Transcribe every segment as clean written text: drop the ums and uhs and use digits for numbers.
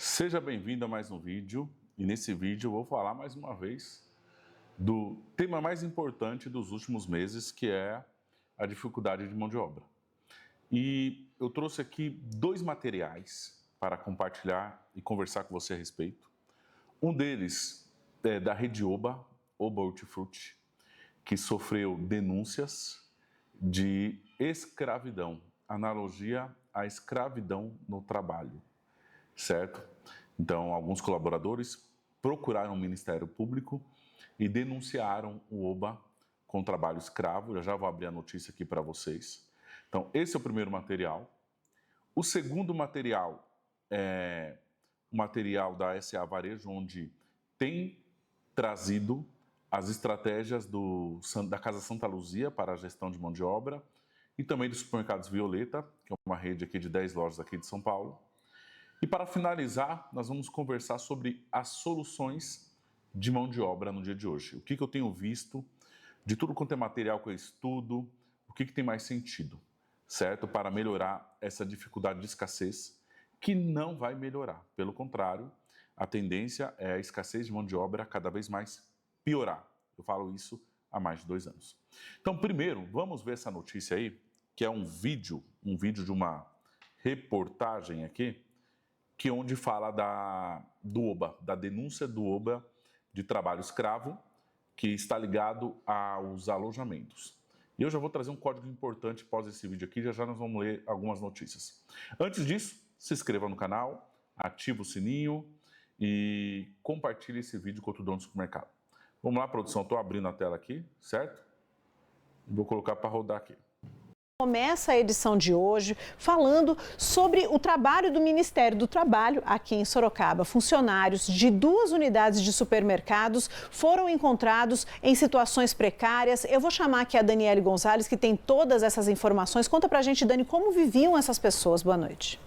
Seja bem-vindo a mais um vídeo, e nesse vídeo eu vou falar mais uma vez do tema mais importante dos últimos meses, que é a dificuldade de mão de obra. E eu trouxe aqui dois materiais para compartilhar e conversar com você a respeito. Um deles é da rede Oba Hortifruti, que sofreu denúncias de escravidão, analogia à escravidão no trabalho. Certo? Então, alguns colaboradores procuraram o Ministério Público e denunciaram o Oba com trabalho escravo. Eu já vou abrir a notícia aqui para vocês. Então, esse é o primeiro material. O segundo material é o material da SA Varejo, onde tem trazido as estratégias da Casa Santa Luzia para a gestão de mão de obra e também dos supermercados Violeta, que é uma rede aqui de 10 lojas aqui de São Paulo. E para finalizar, nós vamos conversar sobre as soluções de mão de obra no dia de hoje. O que eu tenho visto, de tudo quanto é material que eu estudo, o que tem mais sentido, certo? Para melhorar essa dificuldade de escassez, que não vai melhorar. Pelo contrário, a tendência é a escassez de mão de obra cada vez mais piorar. Eu falo isso há mais de 2 anos. Então, primeiro, vamos ver essa notícia aí, que é um vídeo de uma reportagem aqui, que onde fala do Oba, da denúncia do Oba de trabalho escravo, que está ligado aos alojamentos. E eu já vou trazer um código importante após esse vídeo aqui, já nós vamos ler algumas notícias. Antes disso, se inscreva no canal, ative o sininho e compartilhe esse vídeo com o dono do supermercado. Vamos lá, produção, estou abrindo a tela aqui, certo? Vou colocar para rodar aqui. Começa a edição de hoje falando sobre o trabalho do Ministério do Trabalho aqui em Sorocaba. Funcionários de 2 unidades de supermercados foram encontrados em situações precárias. Eu vou chamar aqui a Daniele Gonzalez, que tem todas essas informações. Conta pra gente, Dani, como viviam essas pessoas. Boa noite.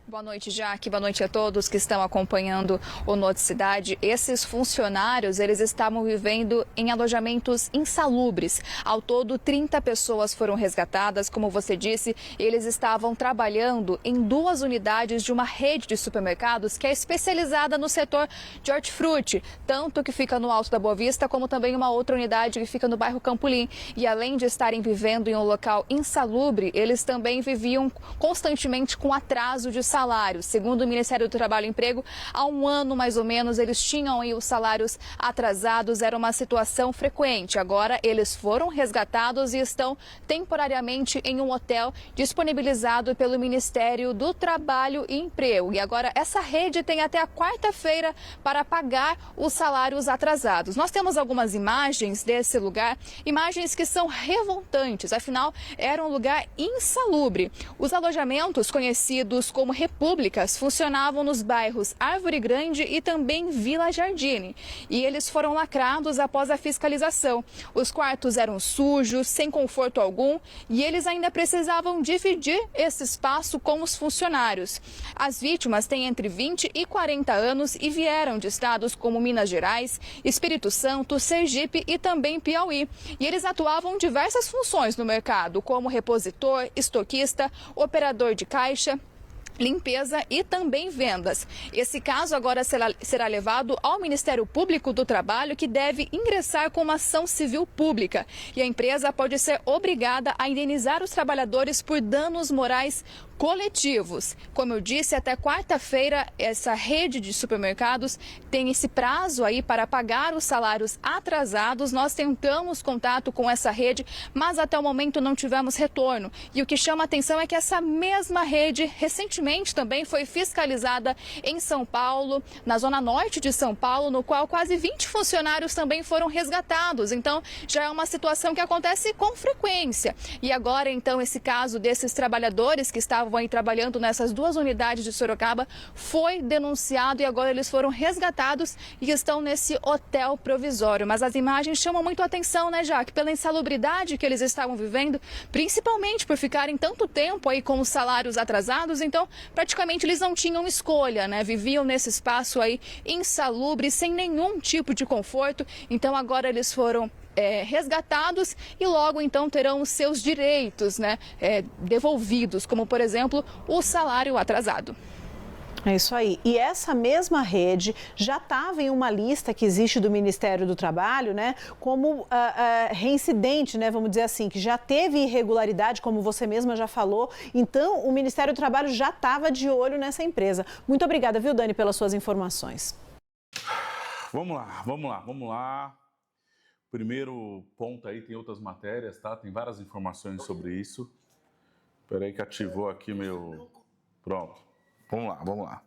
Boa noite, Jaque. Boa noite a todos que estão acompanhando o Noticidade. Esses funcionários, eles estavam vivendo em alojamentos insalubres. Ao todo, 30 pessoas foram resgatadas. Como você disse, eles estavam trabalhando em 2 unidades de uma rede de supermercados que é especializada no setor de hortifruti, tanto que fica no Alto da Boa Vista, como também uma outra unidade que fica no bairro Campolim. E além de estarem vivendo em um local insalubre, eles também viviam constantemente com atraso de salários. Segundo o Ministério do Trabalho e Emprego, há 1 ano mais ou menos eles tinham aí os salários atrasados, era uma situação frequente. Agora eles foram resgatados e estão temporariamente em um hotel disponibilizado pelo Ministério do Trabalho e Emprego. E agora essa rede tem até a quarta-feira para pagar os salários atrasados. Nós temos algumas imagens desse lugar, imagens que são revoltantes, afinal era um lugar insalubre. Os alojamentos conhecidos como repúblicas funcionavam nos bairros Árvore Grande e também Vila Jardine. E eles foram lacrados após a fiscalização. Os quartos eram sujos, sem conforto algum, e eles ainda precisavam dividir esse espaço com os funcionários. As vítimas têm entre 20 e 40 anos e vieram de estados como Minas Gerais, Espírito Santo, Sergipe e também Piauí. E eles atuavam diversas funções no mercado, como repositor, estoquista, operador de caixa, limpeza e também vendas. Esse caso agora será levado ao Ministério Público do Trabalho, que deve ingressar com uma ação civil pública. E a empresa pode ser obrigada a indenizar os trabalhadores por danos morais coletivos. Como eu disse, até quarta-feira essa rede de supermercados tem esse prazo aí para pagar os salários atrasados. Nós tentamos contato com essa rede, mas até o momento não tivemos retorno. E o que chama a atenção é que essa mesma rede recentemente também foi fiscalizada em São Paulo, na zona norte de São Paulo, no qual quase 20 funcionários também foram resgatados. Então já é uma situação que acontece com frequência. E agora então esse caso desses trabalhadores que estavam aí trabalhando nessas 2 unidades de Sorocaba foi denunciado e agora eles foram resgatados e estão nesse hotel provisório. Mas as imagens chamam muito a atenção, né, Jaque? Pela insalubridade que eles estavam vivendo, principalmente por ficarem tanto tempo aí com os salários atrasados. Então, praticamente eles não tinham escolha, né? Viviam nesse espaço aí insalubre, sem nenhum tipo de conforto. Então agora eles foram resgatados e logo então terão os seus direitos, né, devolvidos, como por exemplo o salário atrasado. É isso aí. E essa mesma rede já estava em uma lista que existe do Ministério do Trabalho, né, como reincidente, né, vamos dizer assim, que já teve irregularidade, como você mesma já falou. Então, o Ministério do Trabalho já estava de olho nessa empresa. Muito obrigada, viu, Dani, pelas suas informações. Vamos lá. Primeiro ponto aí, tem outras matérias, tá? Tem várias informações sobre isso. Espera aí que ativou aqui meu... Pronto. Vamos lá.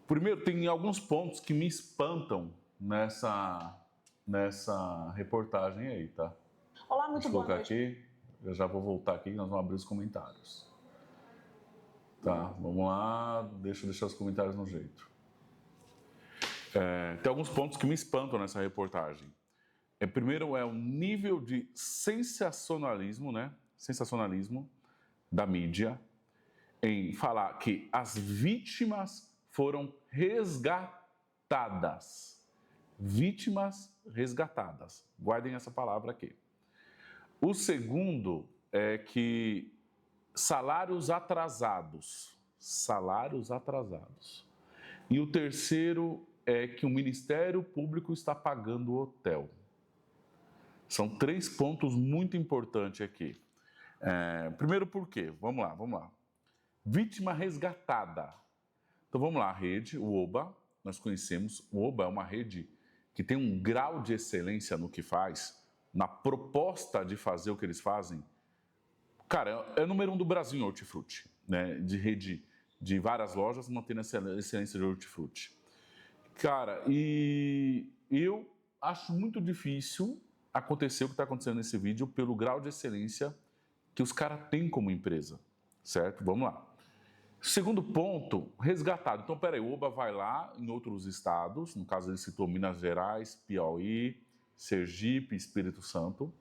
Primeiro, tem alguns pontos que me espantam nessa reportagem aí, tá? Olá, muito boa noite. Aqui, eu já vou voltar aqui, nós vamos abrir os comentários. Tá, vamos lá, deixa eu deixar os comentários no jeito. Tem alguns pontos que me espantam nessa reportagem. Primeiro é o nível de sensacionalismo, né? Sensacionalismo da mídia em falar que as vítimas foram resgatadas. Vítimas resgatadas. Guardem essa palavra aqui. O segundo é que salários atrasados. E o terceiro é que o Ministério Público está pagando o hotel. São 3 pontos muito importantes aqui. Primeiro, por quê? Vamos lá. Vítima resgatada. Então vamos lá, a rede, o OBA, nós conhecemos. O OBA é uma rede que tem um grau de excelência no que faz, na proposta de fazer o que eles fazem. Cara, é o número 1 do Brasil em hortifruti, né? De rede de várias lojas mantendo essa excelência de hortifruti. Cara, e eu acho muito difícil acontecer o que está acontecendo nesse vídeo pelo grau de excelência que os caras têm como empresa, certo? Vamos lá. Segundo ponto, resgatado. Então, peraí, o OBA vai lá em outros estados, no caso ele citou Minas Gerais, Piauí, Sergipe, Espírito Santo,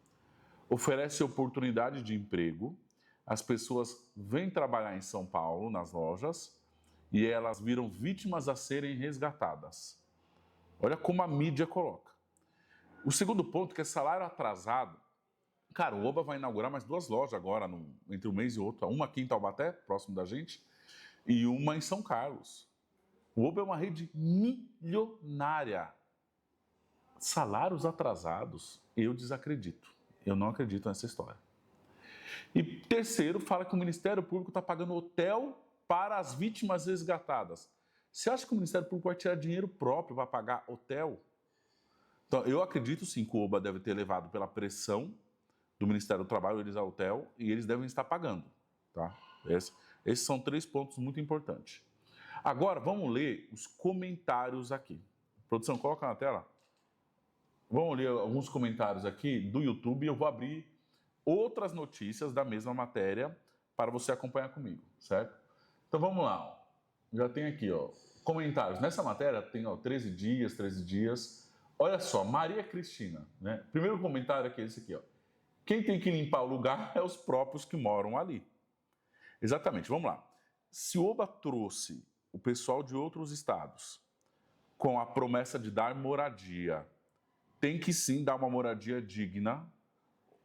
oferece oportunidade de emprego, as pessoas vêm trabalhar em São Paulo, nas lojas, e elas viram vítimas a serem resgatadas. Olha como a mídia coloca. O segundo ponto, que é salário atrasado. Cara, o OBA vai inaugurar mais 2 lojas agora, entre um mês e outro. Uma aqui em Taubaté, próximo da gente, e uma em São Carlos. O OBA é uma rede milionária. Salários atrasados, eu desacredito. Eu não acredito nessa história. E terceiro, fala que o Ministério Público está pagando hotel para as vítimas resgatadas. Você acha que o Ministério Público vai tirar dinheiro próprio para pagar hotel? Então, eu acredito sim que o OBA deve ter levado pela pressão do Ministério do Trabalho, eles ao hotel, e eles devem estar pagando. Tá? Esses são 3 pontos muito importantes. Agora, vamos ler os comentários aqui. Produção, coloca na tela. Vamos ler alguns comentários aqui do YouTube. Eu vou abrir outras notícias da mesma matéria para você acompanhar comigo, certo? Então, vamos lá. Ó. Já tem aqui, ó, comentários. Nessa matéria tem 13 dias. Olha só, Maria Cristina, né? Primeiro comentário aqui é esse aqui, ó. Quem tem que limpar o lugar é os próprios que moram ali. Exatamente, vamos lá. Se o OBA trouxe o pessoal de outros estados com a promessa de dar moradia, tem que sim dar uma moradia digna,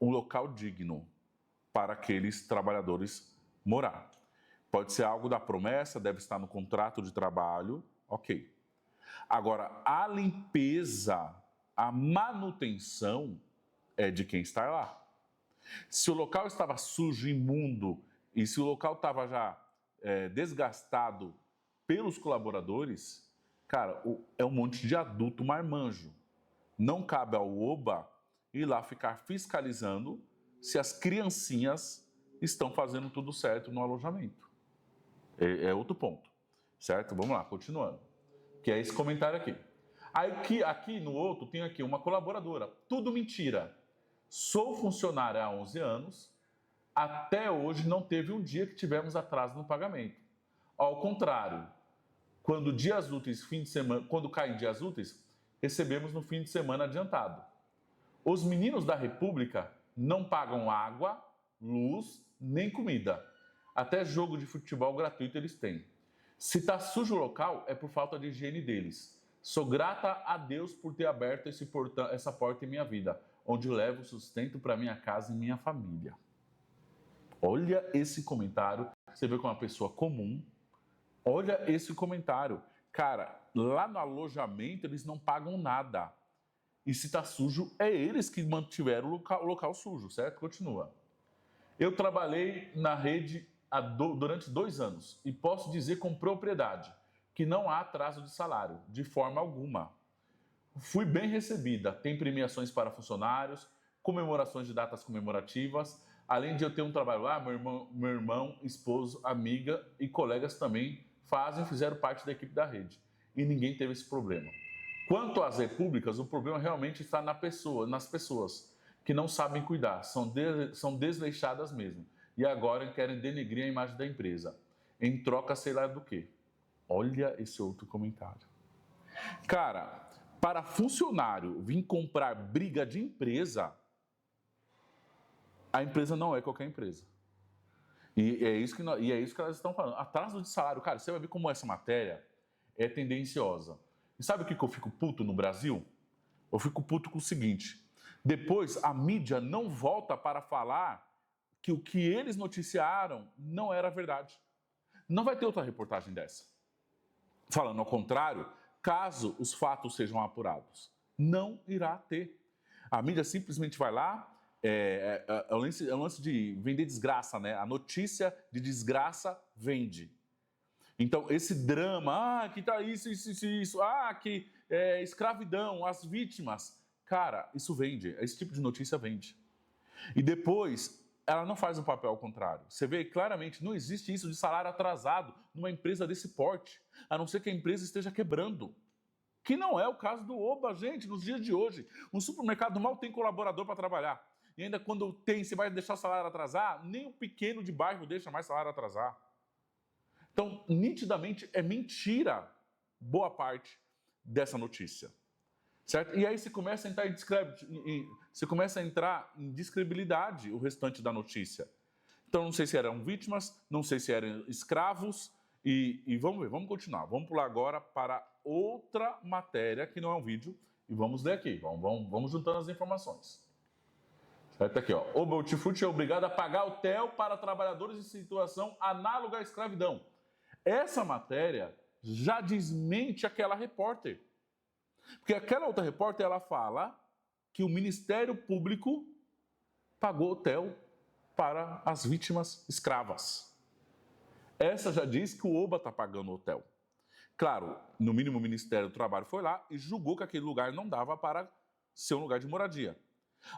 um local digno para aqueles trabalhadores morar. Pode ser algo da promessa, deve estar no contrato de trabalho, ok. Agora, a limpeza, a manutenção é de quem está lá. Se o local estava sujo, imundo, e se o local estava já desgastado pelos colaboradores, cara, é um monte de adulto marmanjo. Não cabe ao OBA ir lá ficar fiscalizando se as criancinhas estão fazendo tudo certo no alojamento. É outro ponto, certo? Vamos lá, continuando. Que é esse comentário aqui. Aqui no outro tem aqui uma colaboradora. Tudo mentira. Sou funcionária há 11 anos, até hoje não teve um dia que tivemos atraso no pagamento. Ao contrário, quando caem dias úteis, recebemos no fim de semana adiantado. Os meninos da República não pagam água, luz, nem comida. Até jogo de futebol gratuito eles têm. Se está sujo o local, é por falta de higiene deles. Sou grata a Deus por ter aberto essa porta em minha vida. onde levo sustento para minha casa e minha família. Olha esse comentário, você vê com uma pessoa comum. Olha esse comentário. Cara, lá no alojamento eles não pagam nada. E se está sujo, é eles que mantiveram o local sujo, certo? Continua. Eu trabalhei na rede durante 2 anos e posso dizer com propriedade que não há atraso de salário, de forma alguma. Fui bem recebida, tem premiações para funcionários, comemorações de datas comemorativas, além de eu ter um trabalho lá, meu irmão, esposo, amiga e colegas também fizeram parte da equipe da rede. E ninguém teve esse problema. Quanto às repúblicas, o problema realmente está nas pessoas que não sabem cuidar, são desleixadas mesmo. E agora querem denegrir a imagem da empresa. Em troca, sei lá do quê. Olha esse outro comentário. Cara, para funcionário vir comprar briga de empresa, a empresa não é qualquer empresa. E é isso que elas estão falando. Atraso de salário. Cara, você vai ver como essa matéria é tendenciosa. E sabe o que eu fico puto no Brasil? Eu fico puto com o seguinte. Depois, a mídia não volta para falar que o que eles noticiaram não era verdade. Não vai ter outra reportagem dessa. Falando ao contrário, caso os fatos sejam apurados. Não irá ter. A mídia simplesmente vai lá, é o lance de vender desgraça, né? A notícia de desgraça vende. Então, esse drama, que tá isso, que escravidão, as vítimas. Cara, isso vende, esse tipo de notícia vende. E depois, ela não faz um papel ao contrário. Você vê claramente, não existe isso de salário atrasado numa empresa desse porte, a não ser que a empresa esteja quebrando. Que não é o caso do Oba, gente, nos dias de hoje. Um supermercado mal tem colaborador para trabalhar. E ainda quando tem, você vai deixar o salário atrasar, nem o pequeno de bairro deixa mais salário atrasar. Então, nitidamente, é mentira boa parte dessa notícia. Certo? E aí você começa a entrar em descredibilidade o restante da notícia. Então, não sei se eram vítimas, não sei se eram escravos, e vamos ver, vamos continuar. Vamos pular agora para outra matéria, que não é um vídeo, e vamos ler aqui, vamos juntando as informações. Certo? Aqui, ó. O Hortifruti é obrigado a pagar hotel para trabalhadores em situação análoga à escravidão. Essa matéria já desmente aquela repórter. Porque aquela outra repórter, ela fala que o Ministério Público pagou hotel para as vítimas escravas. Essa já diz que o Oba está pagando hotel. Claro, no mínimo o Ministério do Trabalho foi lá e julgou que aquele lugar não dava para ser um lugar de moradia.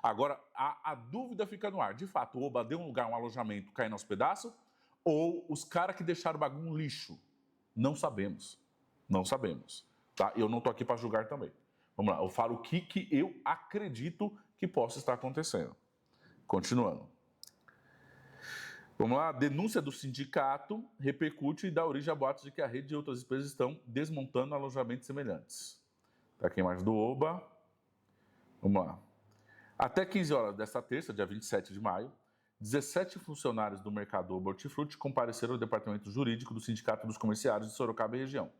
Agora, a dúvida fica no ar. De fato, o Oba deu um lugar, um alojamento caindo aos pedaços? Ou os caras que deixaram o bagulho um lixo? Não sabemos. Não sabemos. Tá? Eu não estou aqui para julgar também. Vamos lá, eu falo o que eu acredito que possa estar acontecendo. Continuando. Vamos lá, a denúncia do sindicato repercute e dá origem a boatos de que a rede e outras empresas estão desmontando alojamentos semelhantes. Está aqui a imagem do Oba. Vamos lá. Até 15 horas desta terça, dia 27 de maio, 17 funcionários do mercado Oba Hortifruti compareceram ao departamento jurídico do Sindicato dos Comerciários de Sorocaba e região,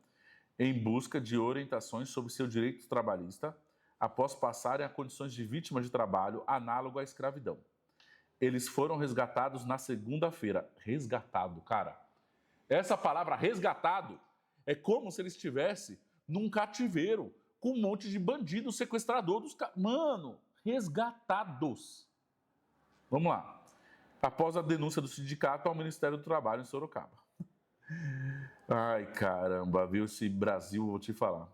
em busca de orientações sobre seu direito trabalhista após passarem a condições de vítima de trabalho análogo à escravidão. Eles foram resgatados na segunda-feira. Resgatado, cara. Essa palavra resgatado é como se ele estivesse num cativeiro com um monte de bandidos, sequestrador dos caras. Mano, resgatados. Vamos lá. Após a denúncia do sindicato ao Ministério do Trabalho em Sorocaba. Ai, caramba, viu esse Brasil, vou te falar.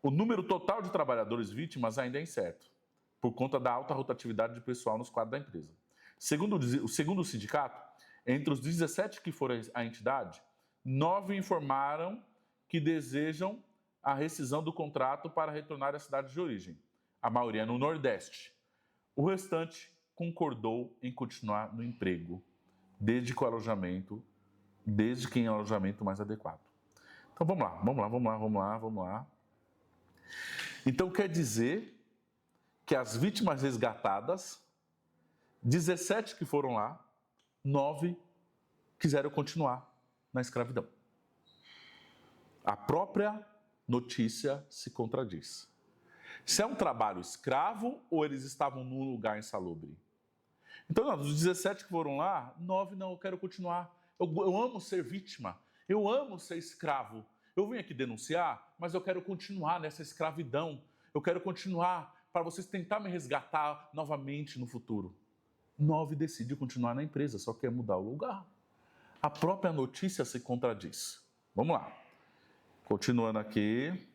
O número total de trabalhadores vítimas ainda é incerto, por conta da alta rotatividade de pessoal nos quadros da empresa. Segundo o sindicato, entre os 17 que foram à entidade, 9 informaram que desejam a rescisão do contrato para retornar à cidade de origem, a maioria no Nordeste. O restante concordou em continuar no emprego, desde que em alojamento mais adequado. Então vamos lá. Então quer dizer que as vítimas resgatadas, 17 que foram lá, 9 quiseram continuar na escravidão. A própria notícia se contradiz. Se é um trabalho escravo ou eles estavam num lugar insalubre? Então, não, dos 17 que foram lá, 9 não, eu quero continuar. Eu amo ser vítima, eu amo ser escravo. Eu vim aqui denunciar, mas eu quero continuar nessa escravidão. Eu quero continuar para vocês tentar me resgatar novamente no futuro. 9 decide continuar na empresa, só quer mudar o lugar. A própria notícia se contradiz. Vamos lá. Continuando aqui.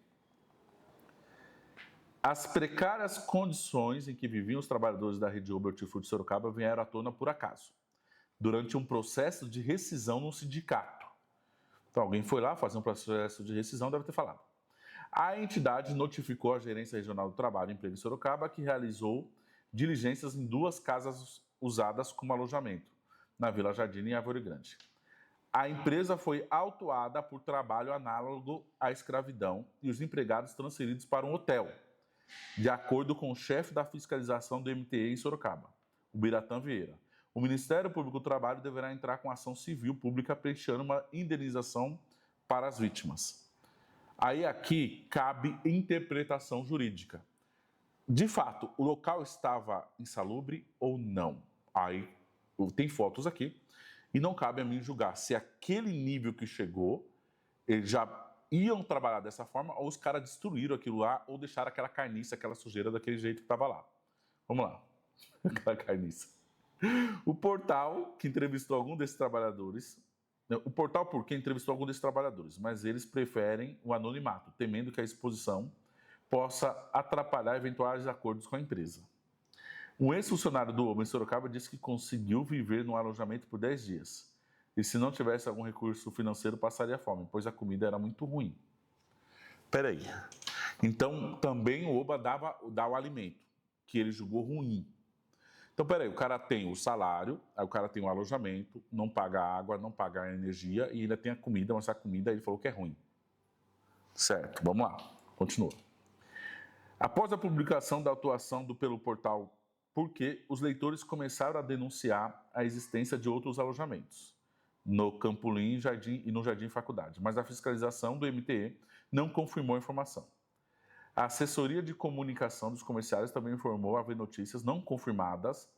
As precárias condições em que viviam os trabalhadores da rede Uber Hortifruti Sorocaba vieram à tona por acaso, durante um processo de rescisão no sindicato. Então, alguém foi lá fazer um processo de rescisão, deve ter falado. A entidade notificou a Gerência Regional do Trabalho e Emprego em Sorocaba, que realizou diligências em 2 casas usadas como alojamento, na Vila Jardim e Árvore Grande. A empresa foi autuada por trabalho análogo à escravidão e os empregados transferidos para um hotel, de acordo com o chefe da fiscalização do MTE em Sorocaba, o Biratã Vieira. O Ministério Público do Trabalho deverá entrar com ação civil pública pleiteando uma indenização para as vítimas. Aí aqui cabe interpretação jurídica. De fato, o local estava insalubre ou não? Aí tem fotos aqui e não cabe a mim julgar se aquele nível que chegou, eles já iam trabalhar dessa forma ou os caras destruíram aquilo lá ou deixaram aquela carniça, aquela sujeira daquele jeito que estava lá. Vamos lá. Aquela carniça. O portal que entrevistou algum desses trabalhadores, o portal porque entrevistou algum desses trabalhadores, mas eles preferem o anonimato, temendo que a exposição possa atrapalhar eventuais acordos com a empresa. Um ex-funcionário do Uber em Sorocaba disse que conseguiu viver no alojamento por 10 dias. E se não tivesse algum recurso financeiro, passaria fome, pois a comida era muito ruim. Peraí. Então, também o Oba dá o alimento, que ele julgou ruim. Então, peraí, o cara tem o salário, aí o cara tem o alojamento, não paga água, não paga a energia e ainda tem a comida, mas a comida ele falou que é ruim. Certo, vamos lá, continua. Após a publicação da atuação pelo portal Porque, os leitores começaram a denunciar a existência de outros alojamentos no Campolim e no Jardim Faculdade, mas a fiscalização do MTE não confirmou a informação. A assessoria de comunicação dos comerciários também informou haver notícias não confirmadas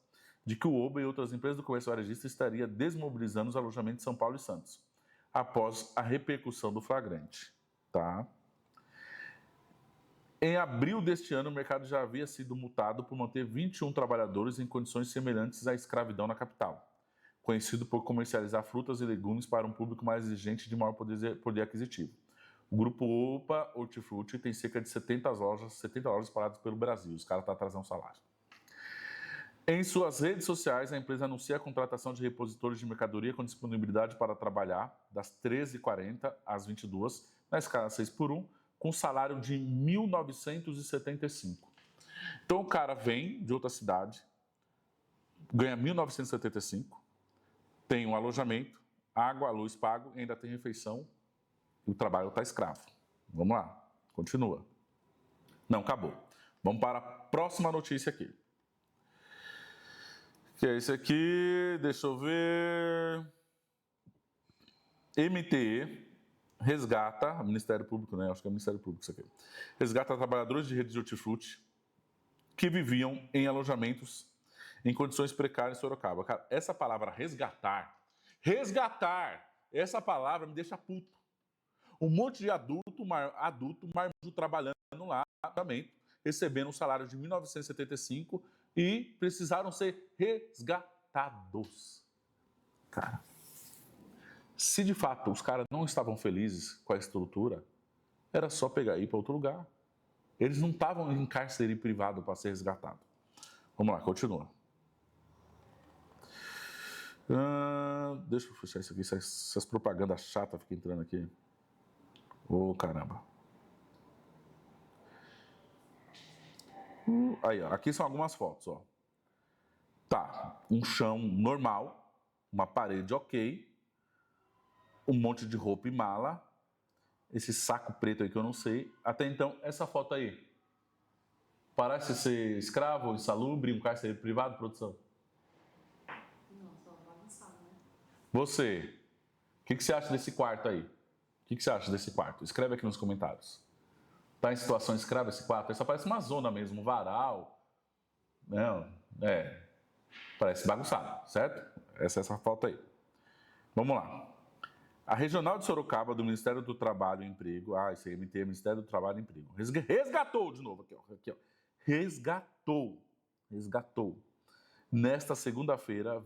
de que o Oba e outras empresas do comércio varejista estaria desmobilizando os alojamentos de São Paulo e Santos, após a repercussão do flagrante. Tá? Em abril deste ano, o mercado já havia sido multado por manter 21 trabalhadores em condições semelhantes à escravidão na capital, conhecido por comercializar frutas e legumes para um público mais exigente de maior poder aquisitivo. O grupo Oba Hortifruti tem cerca de 70 lojas espalhadas pelo Brasil. Os caras estão atrasando o salário. Em suas redes sociais, a empresa anuncia a contratação de repositores de mercadoria com disponibilidade para trabalhar das 13h40 às 22h, na escala 6x1, com salário de R$ 1.975. Então o cara vem de outra cidade, ganha R$ 1.975, tem um alojamento, água, luz pago e ainda tem refeição. E o trabalho está escravo. Vamos lá, continua. Não, acabou. Vamos para a próxima notícia aqui. Que é esse aqui, deixa eu ver. MTE resgata, Ministério Público, né? Acho que é o Ministério Público isso aqui. Resgata trabalhadores de redes de hortifruti que viviam em alojamentos em condições precárias em Sorocaba. Cara, essa palavra resgatar, essa palavra me deixa puto. Um monte de adulto marmanjo trabalhando lá, recebendo um salário de R$ 1.975 e precisaram ser resgatados. Cara, se de fato os caras não estavam felizes com a estrutura, era só pegar e ir para outro lugar. Eles não estavam em cárcere privado para ser resgatado. Vamos lá, continua. Deixa eu fechar isso aqui, essas propagandas chatas ficam entrando aqui. Ô, caramba. Aí, ó, aqui são algumas fotos, ó. Tá, um chão normal, uma parede ok, um monte de roupa e mala, esse saco preto aí que eu não sei. Até então, essa foto aí, parece ser escravo, insalubre, um cárcere privado, produção? Não, só bagunçado, né? Você, o que você acha desse quarto aí? O que você acha desse quarto? Escreve aqui nos comentários. Tá em situação escrava esse quarto? Isso parece uma zona mesmo, um varal. Não, parece bagunçado, certo? Essa foto aí. Vamos lá. A Regional de Sorocaba, do Ministério do Trabalho e Emprego, esse MT, Ministério do Trabalho e Emprego, resgatou de novo, aqui, ó. Resgatou, nesta segunda-feira,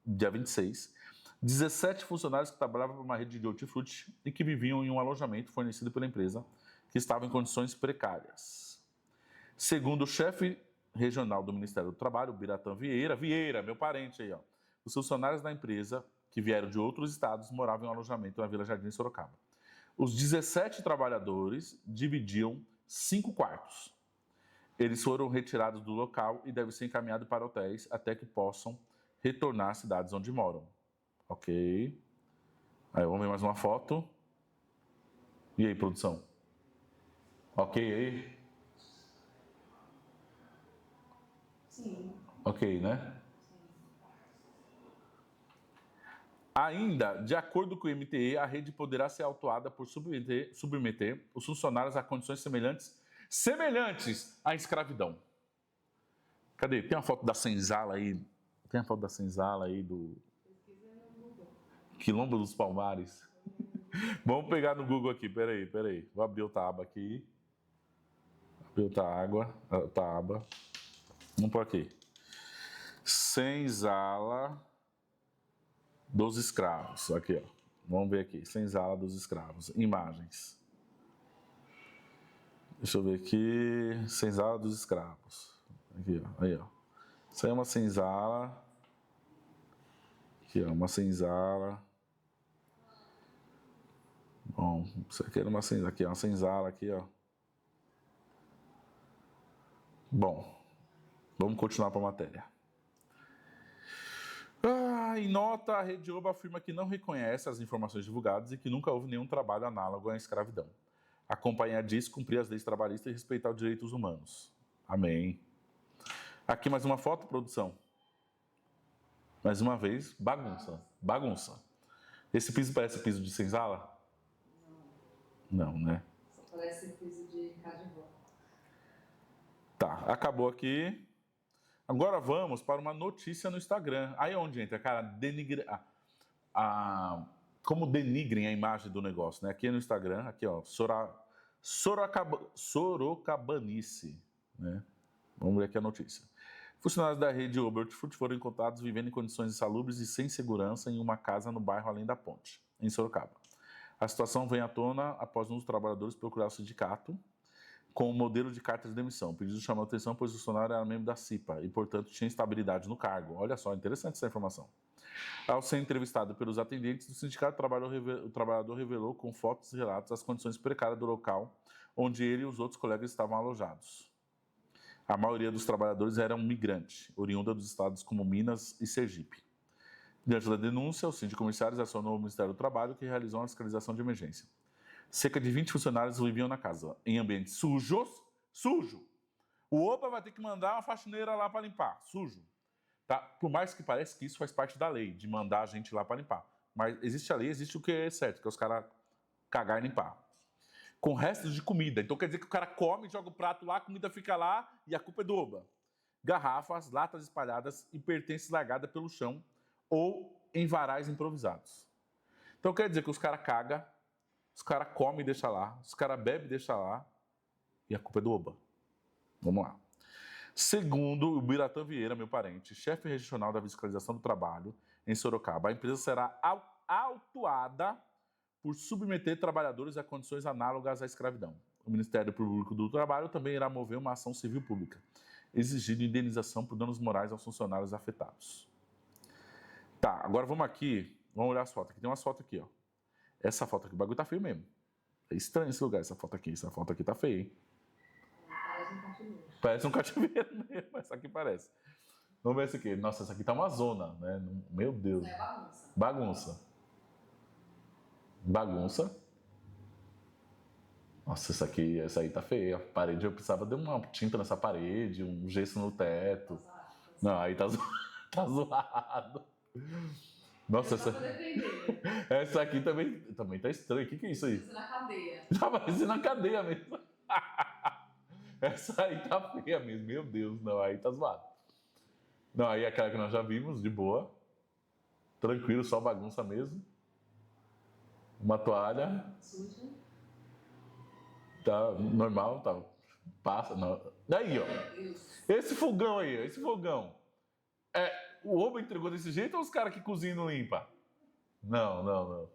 dia 26, 17 funcionários que trabalhavam para uma rede de hortifruti e que viviam em um alojamento fornecido pela empresa, que estavam em condições precárias. Segundo o chefe regional do Ministério do Trabalho, Biratã Vieira, meu parente aí, ó, os funcionários da empresa que vieram de outros estados moravam em um alojamento na Vila Jardim, Sorocaba. Os 17 trabalhadores dividiam 5 quartos. Eles foram retirados do local e devem ser encaminhados para hotéis até que possam retornar às cidades onde moram. Ok. Aí, vamos ver mais uma foto. E aí, produção? Ok aí? Sim. Ok, né? Ainda, de acordo com o MTE, a rede poderá ser autuada por submeter os funcionários a condições semelhantes à escravidão. Cadê? Tem uma foto da senzala aí? Tem a foto da senzala aí do Quilombo dos Palmares? Vamos pegar no Google aqui, peraí. Vou abrir outra aba aqui. Abrir outra aba. Vamos por aqui. Senzala dos escravos. Aqui, ó. Vamos ver aqui. Senzala dos escravos. Imagens. Deixa eu ver aqui. Senzala dos escravos. Aqui, ó. Aí, ó. Isso aí é uma senzala. Aqui, ó. Uma senzala. Bom, isso aqui era uma senzala. Aqui, ó. Uma senzala aqui, ó. Bom, vamos continuar para a matéria. Em nota, a Rede Oba afirma que não reconhece as informações divulgadas e que nunca houve nenhum trabalho análogo à escravidão. A companhia diz cumprir as leis trabalhistas e respeitar os direitos humanos. Amém. Aqui mais uma foto, produção. Mais uma vez, bagunça. Esse piso parece piso de senzala? Não, né? Só parece piso de casa de vó. Tá, acabou aqui. Agora vamos para uma notícia no Instagram. Aí é onde entra, cara, como denigrem a imagem do negócio, né? Aqui no Instagram, aqui ó, Sorocabanice, né? Vamos ver aqui a notícia. Funcionários da rede Uber Food foram encontrados vivendo em condições insalubres e sem segurança em uma casa no bairro Além da Ponte, em Sorocaba. A situação vem à tona após um dos trabalhadores procurar o sindicato com o modelo de carta de demissão. O pedido chamou a atenção, pois o funcionário era membro da CIPA e, portanto, tinha estabilidade no cargo. Olha só, interessante essa informação. Ao ser entrevistado pelos atendentes do sindicato, o trabalhador revelou com fotos e relatos as condições precárias do local onde ele e os outros colegas estavam alojados. A maioria dos trabalhadores eram migrantes, oriunda dos estados como Minas e Sergipe. Diante da denúncia, o síndico comissários acionou o Ministério do Trabalho, que realizou uma fiscalização de emergência. Cerca de 20 funcionários viviam na casa, em ambientes sujo. O OPA vai ter que mandar uma faxineira lá para limpar, sujo. Tá? Por mais que pareça que isso faz parte da lei, de mandar a gente lá para limpar. Mas existe a lei, existe o que é certo, que é os caras cagar e limpar. Com restos de comida. Então quer dizer que o cara come, joga o prato lá, a comida fica lá e a culpa é do OPA. Garrafas, latas espalhadas e pertences largadas pelo chão ou em varais improvisados. Então quer dizer que os caras cagam, os caras comem e deixam lá, os caras bebem e deixam lá, e a culpa é do OBA. Vamos lá. Segundo o Biratã Vieira, meu parente, chefe regional da Fiscalização do Trabalho em Sorocaba, a empresa será autuada por submeter trabalhadores a condições análogas à escravidão. O Ministério Público do Trabalho também irá mover uma ação civil pública, exigindo indenização por danos morais aos funcionários afetados. Tá, agora vamos olhar as fotos. Aqui tem umas fotos aqui, ó. Essa foto aqui, o bagulho tá feio mesmo. É estranho esse lugar, essa foto aqui tá feia, hein? Parece um cativeiro. Parece um cativeiro mesmo, essa aqui parece. Vamos ver essa aqui. Nossa, essa aqui tá uma zona, né? Meu Deus. Isso é bagunça. Bagunça. Nossa, essa aí tá feia. A parede, eu precisava de uma tinta nessa parede, um gesso no teto. Não, aí tá zoado. Nossa, essa aqui também tá estranha. O que é isso aí? Isso na cadeia. Já aparece na cadeia mesmo. Essa aí tá feia mesmo, meu Deus, não, aí tá zoado. Não, aí é aquela que nós já vimos, de boa. Tranquilo, só bagunça mesmo. Uma toalha. Suja. Tá normal, tá. Passa. Não. Daí, ó. Esse fogão aí, esse fogão. O Oba entregou desse jeito ou os caras que cozinham não limpam? Não.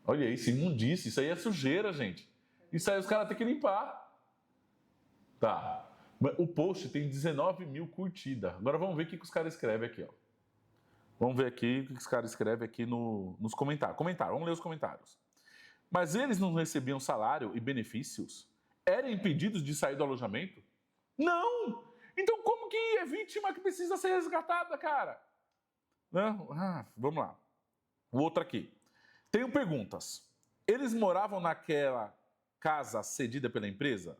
Olha isso, imundície. Isso aí é sujeira, gente. Isso aí os caras têm que limpar. Tá. O post tem 19 mil curtidas. Agora vamos ver o que os caras escrevem aqui, ó. Vamos ver aqui o que os caras escrevem aqui nos comentários. Vamos ler os comentários. Mas eles não recebiam salário e benefícios? Eram impedidos de sair do alojamento? Não! Então como que é vítima que precisa ser resgatada, cara? Não? Vamos lá. O outro aqui. Tenho perguntas. Eles moravam naquela casa cedida pela empresa?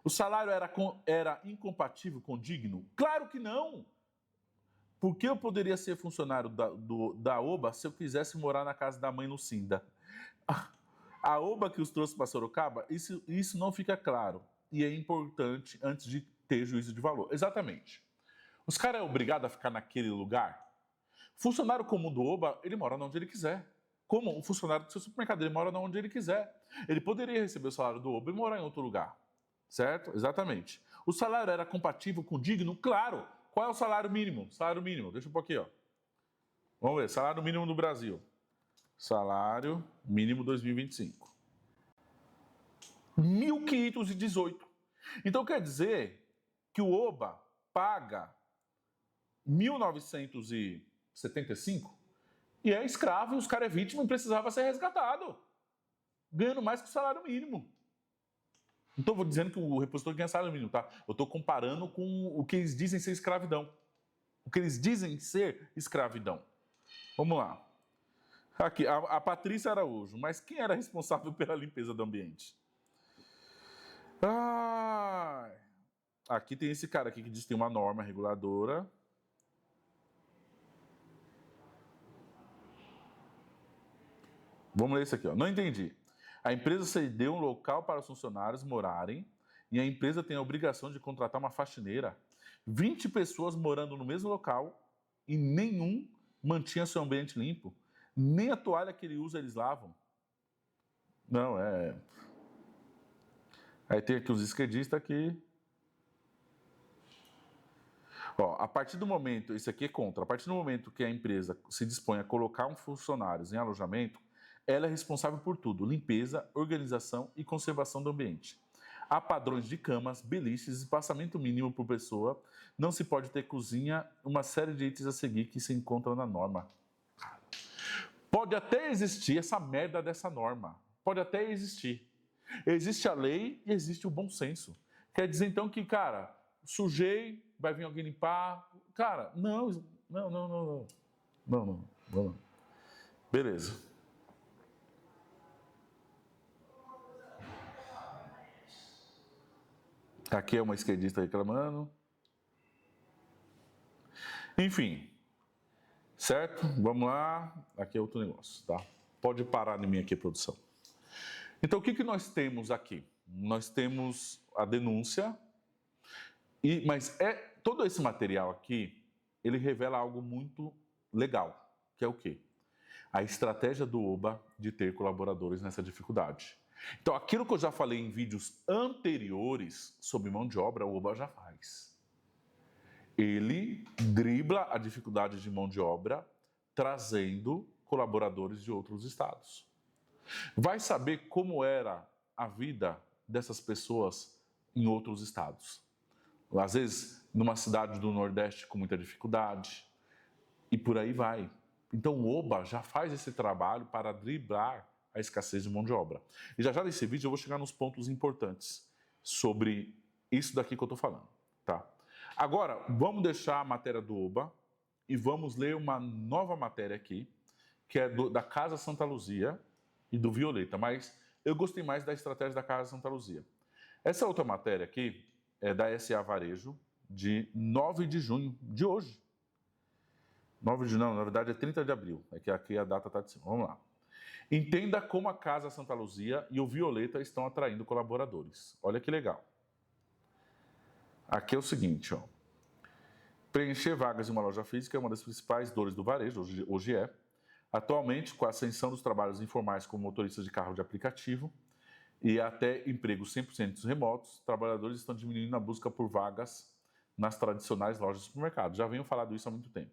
O salário era incompatível com o digno? Claro que não! Por que eu poderia ser funcionário da OBA se eu quisesse morar na casa da mãe Lucinda? A OBA que os trouxe para Sorocaba, isso não fica claro. E é importante antes de ter juízo de valor. Exatamente. Os caras é obrigado a ficar naquele lugar? Funcionário comum do OBA, ele mora onde ele quiser. Como o funcionário do seu supermercado, ele mora onde ele quiser. Ele poderia receber o salário do OBA e morar em outro lugar. Certo? Exatamente. O salário era compatível com o digno? Claro. Qual é o salário mínimo? Salário mínimo, deixa eu pôr aqui, ó. Vamos ver, salário mínimo no Brasil. Salário mínimo 2025. 1.518. Então quer dizer que o OBA paga 1.975 e é escravo e os caras é vítima e precisava ser resgatado. Ganhando mais que o salário mínimo. Não estou dizendo que o repositor ganha salário mínimo, tá? Eu estou comparando com o que eles dizem ser escravidão. O que eles dizem ser escravidão. Vamos lá. Aqui, a Patrícia Araújo. Mas quem era responsável pela limpeza do ambiente? Aqui tem esse cara aqui que diz que tem uma norma reguladora. Vamos ler isso aqui, ó. Não entendi. A empresa cedeu um local para os funcionários morarem e a empresa tem a obrigação de contratar uma faxineira. 20 pessoas morando no mesmo local e nenhum mantinha seu ambiente limpo. Nem a toalha que ele usa eles lavam. Não, Aí tem aqui os esquerdistas aqui. Ó, a partir do momento, isso aqui é contra, a partir do momento que a empresa se dispõe a colocar um funcionários em alojamento, ela é responsável por tudo, limpeza, organização e conservação do ambiente. Há padrões de camas, beliches, espaçamento mínimo por pessoa, não se pode ter cozinha, uma série de itens a seguir que se encontram na norma. Pode até existir essa merda dessa norma, pode até existir. Existe a lei e existe o bom senso. Quer dizer então que, cara, sujei, vai vir alguém limpar. Cara, não. Beleza. Aqui é uma esquerdista reclamando. Enfim. Certo? Vamos lá. Aqui é outro negócio, tá? Pode parar em mim aqui, produção. Então, o que nós temos aqui? Nós temos a denúncia, mas todo esse material aqui, ele revela algo muito legal, que é o quê? A estratégia do OBA de ter colaboradores nessa dificuldade. Então, aquilo que eu já falei em vídeos anteriores sobre mão de obra, o OBA já faz. Ele dribla a dificuldade de mão de obra, trazendo colaboradores de outros estados. Vai saber como era a vida dessas pessoas em outros estados. Às vezes, numa cidade do Nordeste com muita dificuldade, e por aí vai. Então, o OBA já faz esse trabalho para driblar a escassez de mão de obra. E já nesse vídeo eu vou chegar nos pontos importantes sobre isso daqui que eu estou falando, tá? Agora, vamos deixar a matéria do OBA e vamos ler uma nova matéria aqui, que é da Casa Santa Luzia e do Violeta, mas eu gostei mais da estratégia da Casa Santa Luzia. Essa outra matéria aqui é da SA Varejo, de 9 de junho, de hoje. 9 de junho, não, na verdade é 30 de abril, é que aqui a data está de cima. Vamos lá. Entenda como a Casa Santa Luzia e o Violeta estão atraindo colaboradores. Olha que legal. Aqui é o seguinte, ó. Preencher vagas em uma loja física é uma das principais dores do varejo, hoje é. Atualmente, com a ascensão dos trabalhos informais como motoristas de carro de aplicativo e até empregos 100% remotos, trabalhadores estão diminuindo a busca por vagas nas tradicionais lojas de supermercado. Já venho falando isso há muito tempo.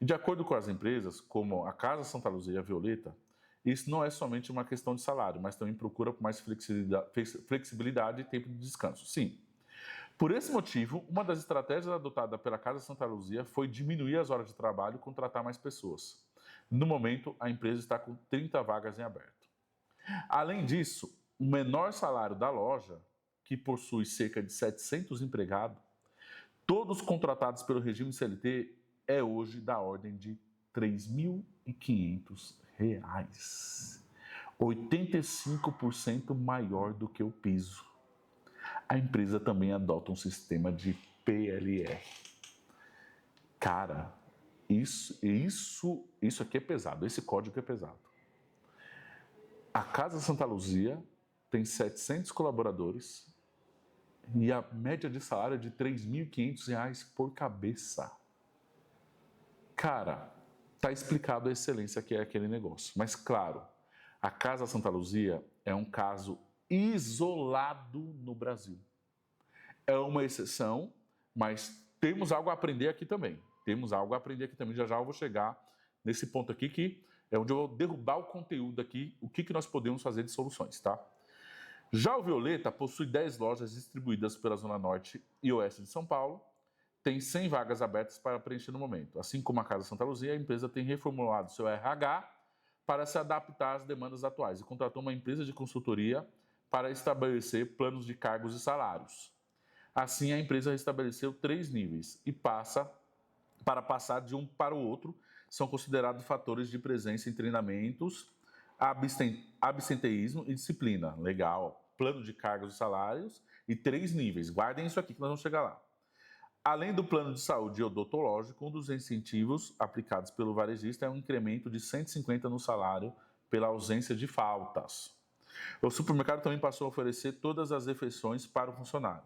E de acordo com as empresas, como a Casa Santa Luzia e a Violeta, isso não é somente uma questão de salário, mas também procura por mais flexibilidade e tempo de descanso. Sim. Por esse motivo, uma das estratégias adotada pela Casa Santa Luzia foi diminuir as horas de trabalho e contratar mais pessoas. No momento, a empresa está com 30 vagas em aberto. Além disso, o menor salário da loja, que possui cerca de 700 empregados, todos contratados pelo regime CLT, é hoje da ordem de R$ 3.500. 85% maior do que o piso. A empresa também adota um sistema de PLR. Cara, isso aqui é pesado, esse código é pesado. A Casa Santa Luzia tem 700 colaboradores e a média de salário é de R$ 3.500 por cabeça. Cara, tá explicado a excelência que é aquele negócio. Mas, claro, a Casa Santa Luzia é um caso isolado no Brasil. É uma exceção, mas temos algo a aprender aqui também. Já já eu vou chegar nesse ponto aqui, que é onde eu vou derrubar o conteúdo aqui, o que nós podemos fazer de soluções, tá? Já o Violeta possui 10 lojas distribuídas pela Zona Norte e Oeste de São Paulo, tem 100 vagas abertas para preencher no momento. Assim como a Casa Santa Luzia, a empresa tem reformulado seu RH para se adaptar às demandas atuais e contratou uma empresa de consultoria para estabelecer planos de cargos e salários. Assim, a empresa estabeleceu 3 níveis e para passar de um para o outro, são considerados fatores de presença em treinamentos, absenteísmo e disciplina. Legal. Plano de cargos e salários e 3 níveis. Guardem isso aqui que nós vamos chegar lá. Além do plano de saúde odontológico, um dos incentivos aplicados pelo varejista é um incremento de 150 no salário pela ausência de faltas. O supermercado também passou a oferecer todas as refeições para o funcionário,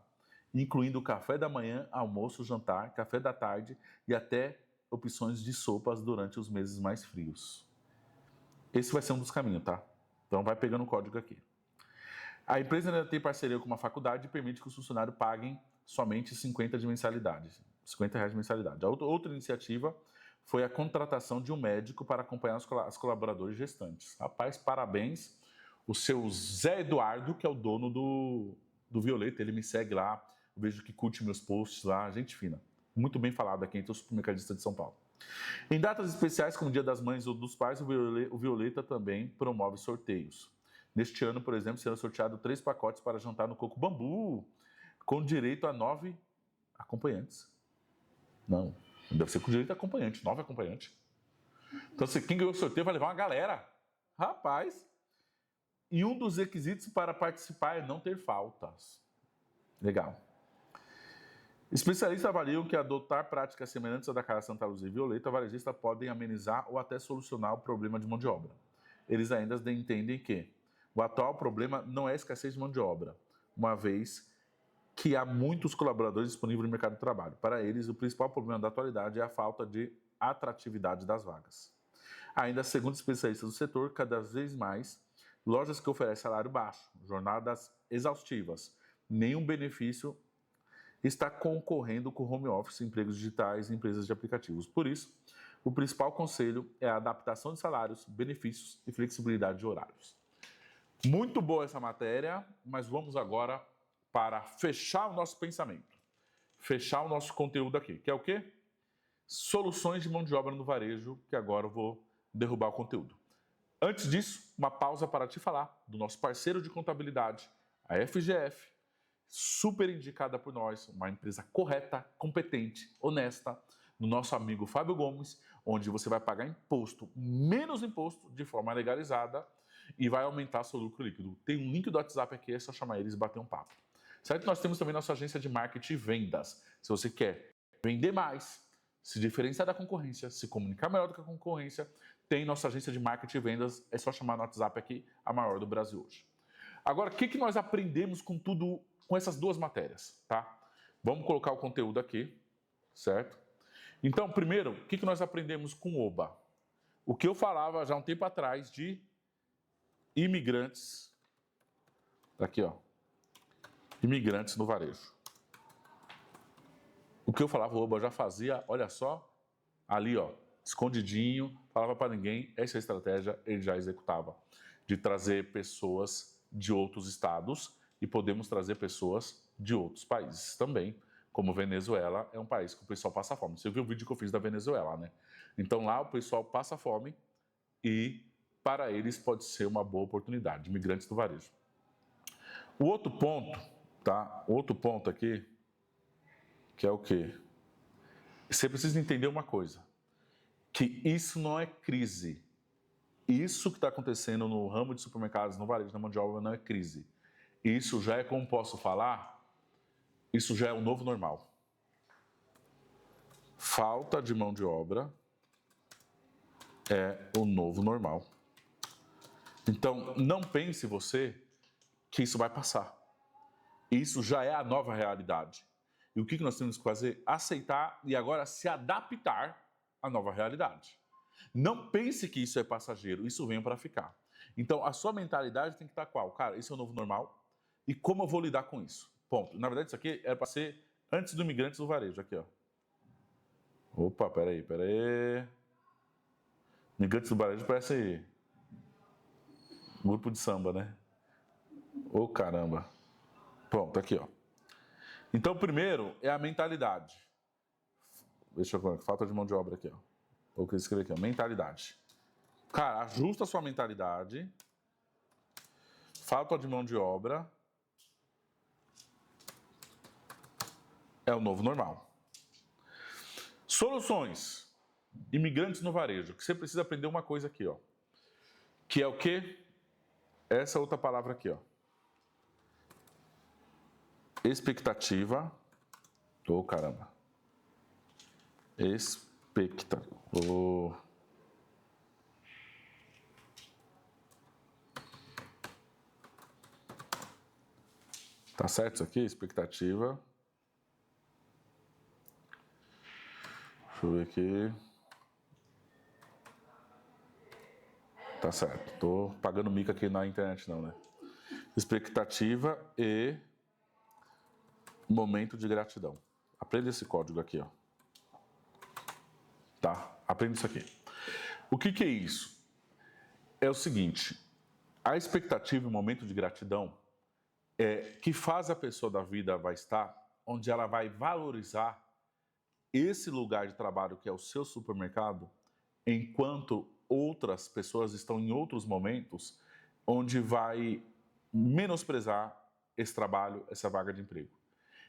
incluindo o café da manhã, almoço, jantar, café da tarde e até opções de sopas durante os meses mais frios. Esse vai ser um dos caminhos, tá? Então vai pegando o código aqui. A empresa ainda tem parceria com uma faculdade e permite que os funcionários paguem somente 50 de mensalidade, R$50 de mensalidade. A outra iniciativa foi a contratação de um médico para acompanhar os colaboradores gestantes. Rapaz, parabéns. O seu Zé Eduardo, que é o dono do Violeta, ele me segue lá, eu vejo que curte meus posts lá, gente fina. Muito bem falado aqui entre os supermercadistas de São Paulo. Em datas especiais, como o Dia das Mães ou dos Pais, o Violeta também promove sorteios. Neste ano, por exemplo, serão sorteados 3 pacotes para jantar no Coco Bambu, com direito a 9 acompanhantes. Não, deve ser com direito a acompanhante, 9 acompanhantes. Então, quem ganhou o sorteio vai levar uma galera. Rapaz! E um dos requisitos para participar é não ter faltas. Legal. Especialistas avaliam que adotar práticas semelhantes à da Casa Santa Luzia e Violeta, varejistas podem amenizar ou até solucionar o problema de mão de obra. Eles ainda entendem que o atual problema não é a escassez de mão de obra, uma vez que há muitos colaboradores disponíveis no mercado de trabalho. Para eles, o principal problema da atualidade é a falta de atratividade das vagas. Ainda segundo especialistas do setor, cada vez mais, lojas que oferecem salário baixo, jornadas exaustivas, nenhum benefício está concorrendo com home office, empregos digitais e empresas de aplicativos. Por isso, o principal conselho é a adaptação de salários, benefícios e flexibilidade de horários. Muito boa essa matéria, mas vamos agora para fechar o nosso pensamento, fechar o nosso conteúdo aqui, que é o quê? Soluções de mão de obra no varejo, que agora eu vou derrubar o conteúdo. Antes disso, uma pausa para te falar do nosso parceiro de contabilidade, a FGF, super indicada por nós, uma empresa correta, competente, honesta, do nosso amigo Fábio Gomes, onde você vai pagar imposto, menos imposto, de forma legalizada e vai aumentar seu lucro líquido. Tem um link do WhatsApp aqui, é só chamar eles e bater um papo. Certo? Nós temos também nossa agência de marketing e vendas. Se você quer vender mais, se diferenciar da concorrência, se comunicar melhor do que a concorrência, tem nossa agência de marketing e vendas, é só chamar no WhatsApp aqui, a maior do Brasil hoje. Agora, o que nós aprendemos com essas duas matérias, tá? Vamos colocar o conteúdo aqui, certo? Então, primeiro, o que nós aprendemos com o OBA? O que eu falava já há um tempo atrás de imigrantes, aqui ó, imigrantes no varejo. O que eu falava, o OBA já fazia, olha só, ali ó, escondidinho, falava para ninguém, essa estratégia ele já executava, de trazer pessoas de outros estados e podemos trazer pessoas de outros países também, como Venezuela é um país que o pessoal passa fome. Você viu o vídeo que eu fiz da Venezuela, né? Então lá o pessoal passa fome e para eles pode ser uma boa oportunidade, imigrantes do varejo. O outro ponto, tá? Outro ponto aqui, que é o quê? Você precisa entender uma coisa, que isso não é crise. Isso que está acontecendo no ramo de supermercados, no varejo, na mão de obra, não é crise. Isso já é, como posso falar, isso já é o novo normal. Falta de mão de obra é o novo normal. Então, não pense você que isso vai passar. Isso já é a nova realidade. E o que nós temos que fazer? Aceitar e agora se adaptar à nova realidade. Não pense que isso é passageiro, isso vem para ficar. Então, a sua mentalidade tem que estar qual? Cara, isso é o novo normal e como eu vou lidar com isso? Ponto. Na verdade, isso aqui era para ser antes do Imigrantes do Varejo, aqui ó. Opa, peraí. Imigrantes do Varejo parece grupo de samba, né? Ô caramba. Pronto, aqui ó. Então, primeiro é a mentalidade. Deixa eu ver, falta de mão de obra aqui ó. Vou escrever aqui, ó, mentalidade. Cara, ajusta a sua mentalidade. Falta de mão de obra é o novo normal. Soluções. Imigrantes no varejo. Que você precisa aprender uma coisa aqui, ó. Que é o quê? Essa outra palavra aqui, ó. Expectativa. Ô, caramba. Tá certo isso aqui? Expectativa. Deixa eu ver aqui. Tá certo. Tô pagando mico aqui na internet não, né? Expectativa e momento de gratidão. Aprenda esse código aqui, ó. Tá? Aprenda isso aqui. O que é isso? É o seguinte, a expectativa e o momento de gratidão é que faz a pessoa da vida vai estar onde ela vai valorizar esse lugar de trabalho que é o seu supermercado, enquanto outras pessoas estão em outros momentos onde vai menosprezar esse trabalho, essa vaga de emprego.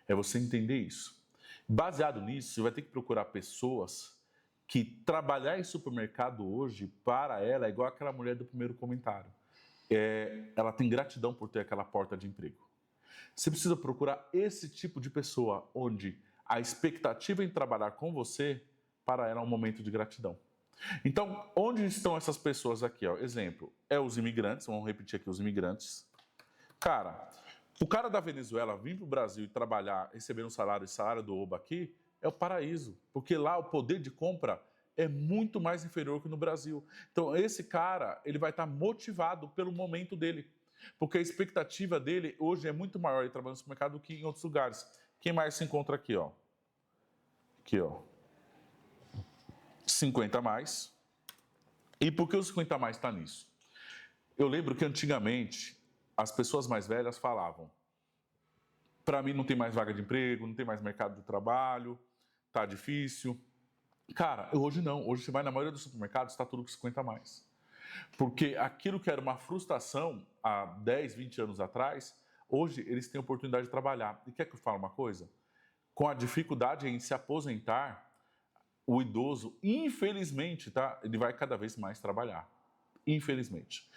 É você entender isso. Baseado nisso, você vai ter que procurar pessoas que trabalhar em supermercado hoje, para ela, é igual aquela mulher do primeiro comentário. Ela tem gratidão por ter aquela porta de emprego. Você precisa procurar esse tipo de pessoa, onde a expectativa em trabalhar com você, para ela é um momento de gratidão. Então, onde estão essas pessoas aqui? Ó? Exemplo, os imigrantes, vamos repetir aqui os imigrantes. Cara, o cara da Venezuela vir para o Brasil e trabalhar, receber um salário, esse salário do OBA aqui, é o paraíso, porque lá o poder de compra é muito mais inferior que no Brasil. Então, esse cara, ele vai estar motivado pelo momento dele, porque a expectativa dele hoje é muito maior ele trabalhando no supermercado do que em outros lugares. Quem mais se encontra aqui, ó? Aqui, ó. 50 a mais. E por que o 50 a mais está nisso? Eu lembro que antigamente as pessoas mais velhas falavam: para mim não tem mais vaga de emprego, não tem mais mercado de trabalho, tá difícil. Cara, hoje não. Hoje você vai na maioria dos supermercados, está tudo com 50 a mais. Porque aquilo que era uma frustração há 10, 20 anos atrás, hoje eles têm a oportunidade de trabalhar. E quer que eu fale uma coisa? Com a dificuldade em se aposentar, o idoso, infelizmente, tá? Ele vai cada vez mais trabalhar. Infelizmente.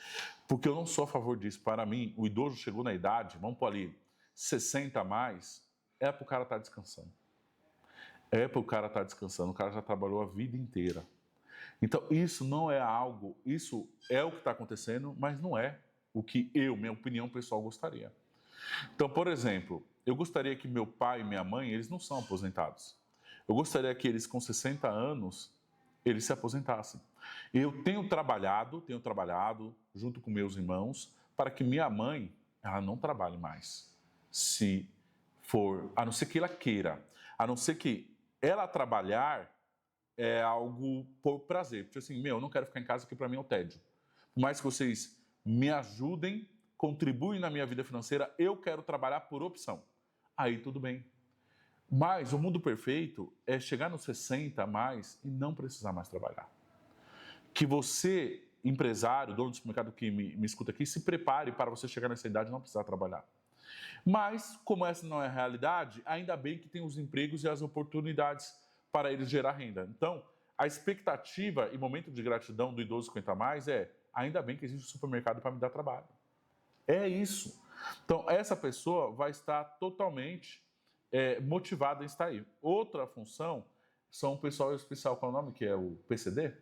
Porque eu não sou a favor disso. Para mim, o idoso chegou na idade, vamos pôr ali, 60 a mais, é para o cara estar descansando. É para o cara estar descansando. O cara já trabalhou a vida inteira. Então, isso não é algo, isso é o que está acontecendo, mas não é o que minha opinião pessoal, gostaria. Então, por exemplo, eu gostaria que meu pai e minha mãe, eles não são aposentados. Eu gostaria que eles, com 60 anos, eles se aposentassem. Eu tenho trabalhado junto com meus irmãos, para que minha mãe, ela não trabalhe mais. Se for, a não ser que ela queira, a não ser que ela trabalhar é algo por prazer. Porque assim, eu não quero ficar em casa, que para mim é um tédio. Por mais que vocês me ajudem, contribuem na minha vida financeira, eu quero trabalhar por opção. Aí tudo bem. Mas o mundo perfeito é chegar nos 60 a mais e não precisar mais trabalhar. Que você, empresário, dono do supermercado que me escuta aqui, se prepare para você chegar nessa idade e não precisar trabalhar. Mas, como essa não é a realidade, ainda bem que tem os empregos e as oportunidades para eles gerar renda. Então, a expectativa e momento de gratidão do idoso 50 a mais é: ainda bem que existe um supermercado para me dar trabalho. É isso. Então, essa pessoa vai estar totalmente motivada em estar aí. Outra função são o pessoal especial, qual é o nome? Que é o PCD?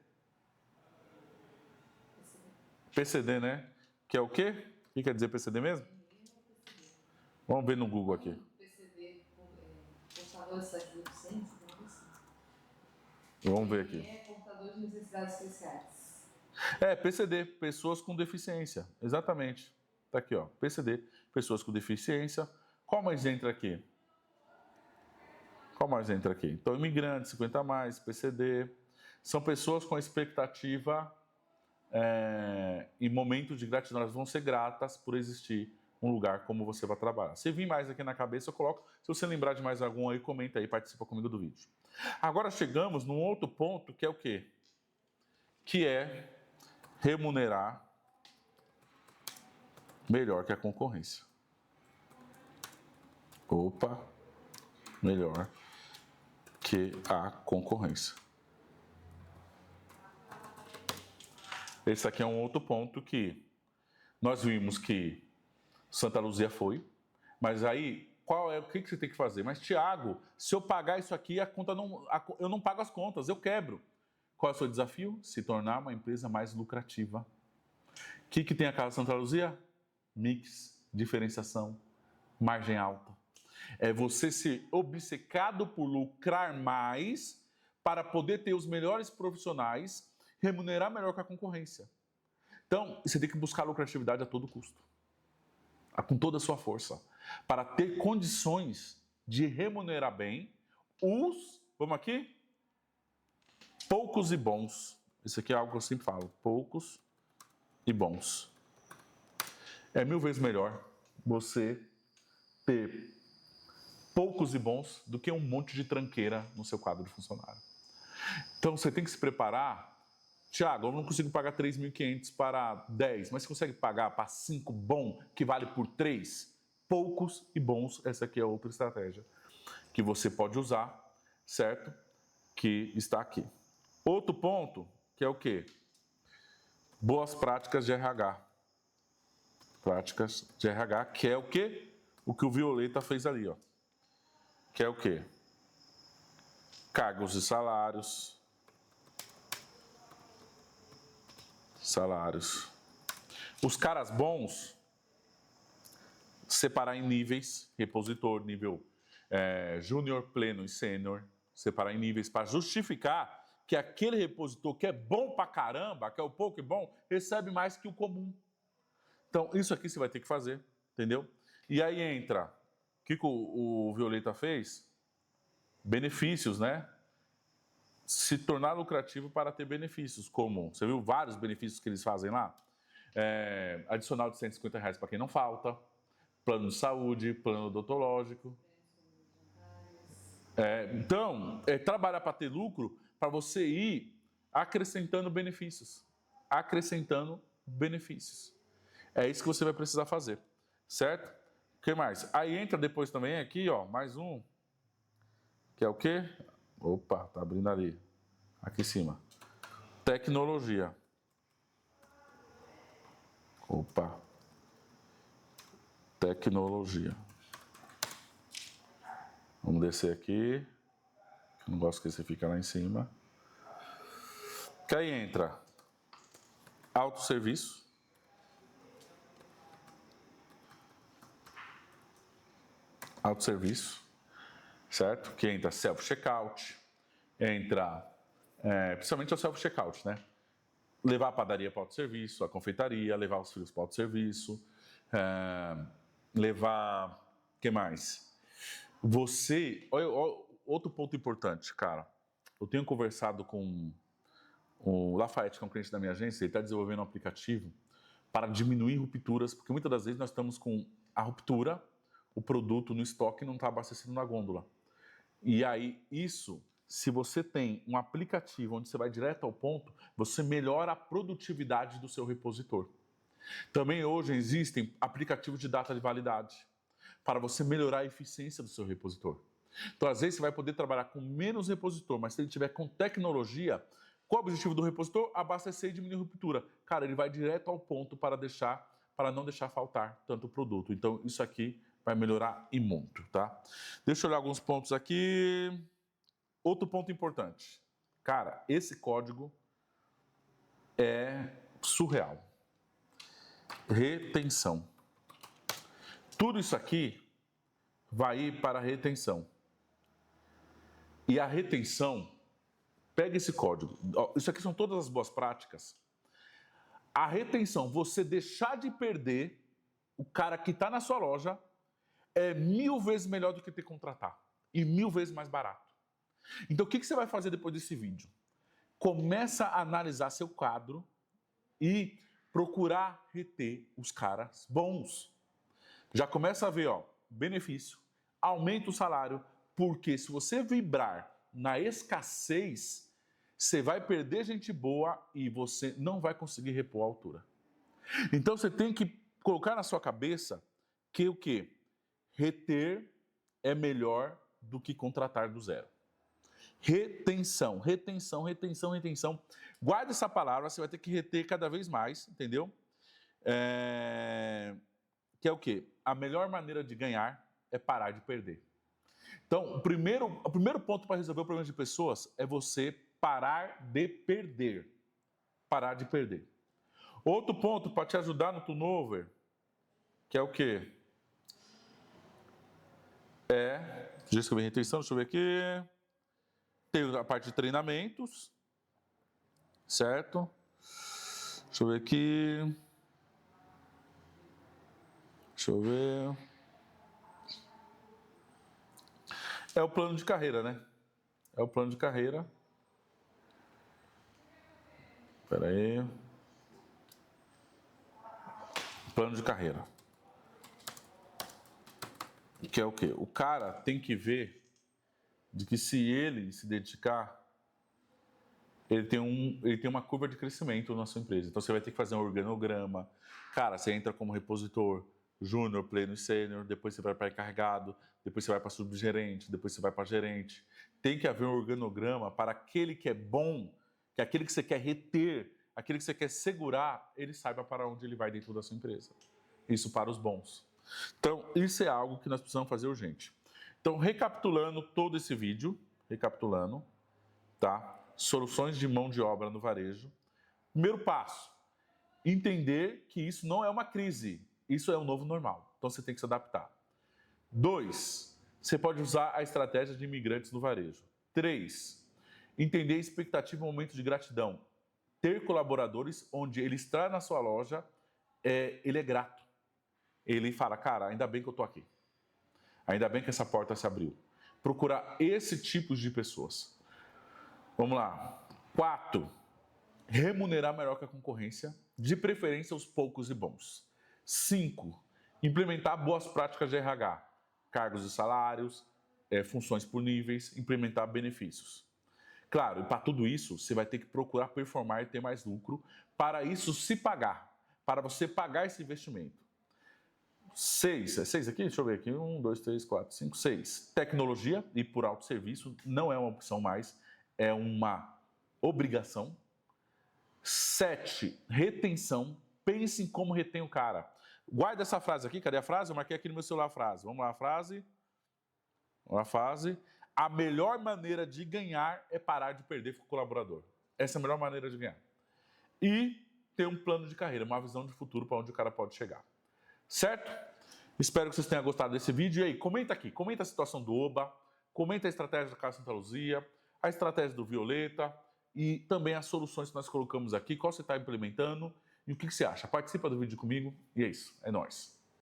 PCD, né? Que é o quê? O que quer dizer PCD mesmo? Vamos ver no Google aqui. PCD, computador de 7800, Vamos ver aqui. é computador de necessidades especiais. PCD, pessoas com deficiência. Exatamente. Tá aqui, ó. PCD, pessoas com deficiência. Qual mais entra aqui? Então, imigrantes, 50 a mais, PCD. São pessoas com expectativa em momentos de gratidão. Elas vão ser gratas por existir um lugar como você vai trabalhar. Se vir mais aqui na cabeça, eu coloco. Se você lembrar de mais algum aí, comenta aí, participa comigo do vídeo. Agora chegamos num outro ponto, que é o quê? Que é remunerar melhor que a concorrência. Melhor que a concorrência. Esse aqui é um outro ponto que nós vimos que Santa Luzia foi, mas aí o que você tem que fazer? Mas Tiago, se eu pagar isso aqui, eu não pago as contas, eu quebro. Qual é o seu desafio? Se tornar uma empresa mais lucrativa. O que tem a Casa Santa Luzia? Mix, diferenciação, margem alta. É você ser obcecado por lucrar mais para poder ter os melhores profissionais, remunerar melhor que a concorrência. Então, você tem que buscar lucratividade a todo custo, com toda a sua força, para ter condições de remunerar bem vamos aqui? Poucos e bons. Isso aqui é algo que eu sempre falo, poucos e bons. É 1000 vezes melhor você ter poucos e bons do que um monte de tranqueira no seu quadro de funcionário. Então, você tem que se preparar. Tiago, eu não consigo pagar 3.500 para 10, mas você consegue pagar para 5 bom, que vale por 3? Poucos e bons, essa aqui é outra estratégia que você pode usar, certo? Que está aqui. Outro ponto, que é o quê? Boas práticas de RH. Práticas de RH, que é o quê? O que o Violeta fez ali, ó. Que é o quê? Cargos e salários. Os caras bons, separar em níveis, repositor, nível júnior, pleno e sênior, separar em níveis para justificar que aquele repositor que é bom pra caramba, que é o pouco e bom, recebe mais que o comum. Então, isso aqui você vai ter que fazer, entendeu? E aí entra, o que o Violeta fez? Benefícios, né? Se tornar lucrativo para ter benefícios, como, você viu vários benefícios que eles fazem lá? Adicional de R$150 para quem não falta, plano de saúde, plano odontológico. Então, trabalhar para ter lucro, para você ir acrescentando benefícios. É isso que você vai precisar fazer, certo? O que mais? Aí entra depois também aqui, ó, mais um, que é o quê? Opa, tá abrindo ali. Aqui em cima. Tecnologia. Tecnologia. Vamos descer aqui. Eu não gosto que você fique lá em cima. Que aí entra autosserviço, certo? Que entra self-checkout, entra, principalmente o self-checkout, né? Levar a padaria para o autosserviço, a confeitaria, levar os frios para o autosserviço, levar... O que mais? Olha, outro ponto importante, cara. Eu tenho conversado com o Lafayette, que é um cliente da minha agência, ele está desenvolvendo um aplicativo para diminuir rupturas, porque muitas das vezes nós estamos com a ruptura, o produto no estoque não está abastecido na gôndola. E aí, isso, se você tem um aplicativo onde você vai direto ao ponto, você melhora a produtividade do seu repositor. Também hoje existem aplicativos de data de validade para você melhorar a eficiência do seu repositor. Então, às vezes, você vai poder trabalhar com menos repositor, mas se ele tiver com tecnologia, qual é o objetivo do repositor? Abastecer e diminuir a ruptura. Cara, ele vai direto ao ponto para não deixar faltar tanto produto. Então, isso aqui vai melhorar e muito, tá? Deixa eu olhar alguns pontos aqui. Outro ponto importante. Cara, esse código é surreal. Retenção. Tudo isso aqui vai ir para a retenção. E a retenção, pega esse código. Isso aqui são todas as boas práticas. A retenção, você deixar de perder o cara que está na sua loja, é 1000 vezes melhor do que ter que contratar. E 1000 vezes mais barato. Então, o que você vai fazer depois desse vídeo? Começa a analisar seu quadro e procurar reter os caras bons. Já começa a ver, benefício, aumenta o salário, porque se você vibrar na escassez, você vai perder gente boa e você não vai conseguir repor a altura. Então você tem que colocar na sua cabeça que o quê? Reter é melhor do que contratar do zero. Retenção, retenção, retenção, retenção. Guarda essa palavra, você vai ter que reter cada vez mais, entendeu? Que é o quê? A melhor maneira de ganhar é parar de perder. Então, o primeiro ponto para resolver o problema de pessoas é você parar de perder. Parar de perder. Outro ponto para te ajudar no turnover, que é o quê? Já escrevi retenção, deixa eu ver aqui. Tem a parte de treinamentos, certo? Deixa eu ver aqui. Deixa eu ver. É o plano de carreira, né? É o plano de carreira. Espera aí. Plano de carreira. Que é o quê? O cara tem que ver de que se ele se dedicar, ele tem uma curva de crescimento na sua empresa. Então, você vai ter que fazer um organograma. Cara, você entra como repositor, júnior, pleno e sênior, depois você vai para encarregado, depois você vai para subgerente, depois você vai para gerente. Tem que haver um organograma para aquele que é bom, que é aquele que você quer reter, aquele que você quer segurar, ele saiba para onde ele vai dentro da sua empresa. Isso para os bons. Então, isso é algo que nós precisamos fazer urgente. Então, recapitulando todo esse vídeo, tá? Soluções de mão de obra no varejo. Primeiro passo, entender que isso não é uma crise, isso é um novo normal. Então, você tem que se adaptar. 2, você pode usar a estratégia de imigrantes no varejo. 3, entender a expectativa e o momento de gratidão. Ter colaboradores onde ele está na sua loja, ele é grato. Ele fala, cara, ainda bem que eu estou aqui. Ainda bem que essa porta se abriu. Procurar esse tipo de pessoas. Vamos lá. 4, remunerar melhor que a concorrência, de preferência os poucos e bons. 5, implementar boas práticas de RH, cargos e salários, funções por níveis, implementar benefícios. Claro, e para tudo isso, você vai ter que procurar performar e ter mais lucro, para isso se pagar, para você pagar esse investimento. 6, é 6 aqui? Deixa eu ver aqui. 1, 2, 3, 4, 5, 6. Tecnologia e por autosserviço não é uma opção mais, é uma obrigação. 7, retenção. Pense em como retém o cara. Guarda essa frase aqui. Cadê a frase? Eu marquei aqui no meu celular a frase. Vamos lá, a frase. Vamos lá, a frase. A melhor maneira de ganhar é parar de perder com o colaborador. Essa é a melhor maneira de ganhar. E ter um plano de carreira, uma visão de futuro para onde o cara pode chegar. Certo? Espero que vocês tenham gostado desse vídeo. E aí, comenta aqui, comenta a situação do Oba, comenta a estratégia da Casa Santa Luzia, a estratégia do Violeta e também as soluções que nós colocamos aqui, qual você está implementando e o que você acha. Participa do vídeo comigo e é isso, é nóis.